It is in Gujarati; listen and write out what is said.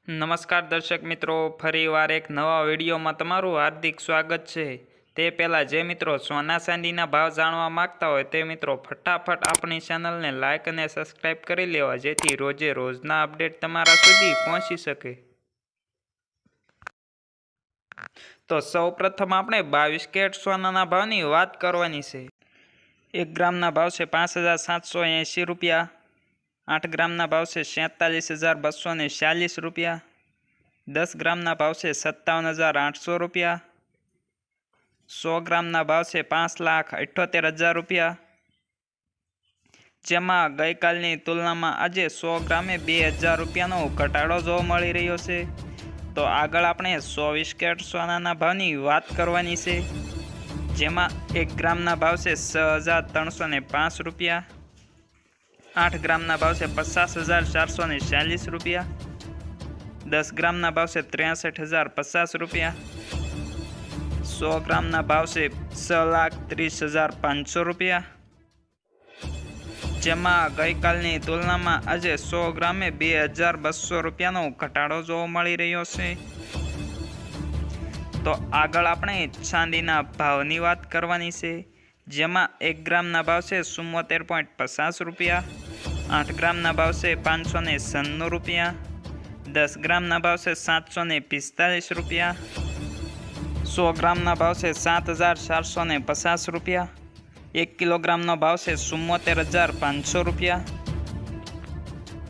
નમસ્કાર દર્શક મિત્રો, ફરીવાર એક નવા વિડીયોમાં તમારું હાર્દિક સ્વાગત છે। તે પહેલાં જે મિત્રો સોના ચાંદીના ભાવ જાણવા માગતા હોય તે મિત્રો ફટાફટ આપણી ચેનલને લાઇક અને સબસ્ક્રાઈબ કરી લેવા, જેથી રોજે રોજના અપડેટ તમારા સુધી પહોંચી શકે। તો સૌપ્રથમ આપણે 22 કેરેટ સોનાના ભાવની વાત કરવાની છે। 1 ગ્રામના ભાવ છે 5,780 રૂપિયા। 8 ગ્રામના ભાવ છે 47,240 રૂપિયા। 10 ગ્રામના ભાવ છે 57,800 રૂપિયા। 100 ગ્રામના ભાવ છે 5,78,000 રૂપિયા, જેમાં ગઈકાલની તુલનામાં આજે 100 ગ્રામે 2,000 રૂપિયાનો ઘટાડો જોવા મળી રહ્યો છે। તો આગળ આપણે 24 કેરેટ સોનાના ભાવની વાત કરવાની છે, જેમાં 1 ગ્રામના ભાવ છે 6,305 રૂપિયા। 8 ગ્રામના ભાવ છે 50,440 રૂપિયા। 10 ગ્રામના ભાવ છે 63,050 રૂપિયા। 100 ગ્રામના ભાવ છે 6,30,500 રૂપિયા, જેમાં ગઈકાલની તુલનામાં આજે 100 ગ્રામે 2,200 રૂપિયાનો ઘટાડો જોવા મળી રહ્યો છે। તો આગળ આપણે ચાંદીના ભાવની વાત કરવાની છે, જેમાં 1 ગ્રામના ભાવ છે 74.50 રૂપિયા। 8 ગ્રામના ભાવ છે 596 રૂપિયા। 10 ગ્રામના ભાવ છે 745 રૂપિયા। 100 ગ્રામના ભાવ છે 7,450 રૂપિયા। 1 કિલોગ્રામનો ભાવ છે 74,500 રૂપિયા।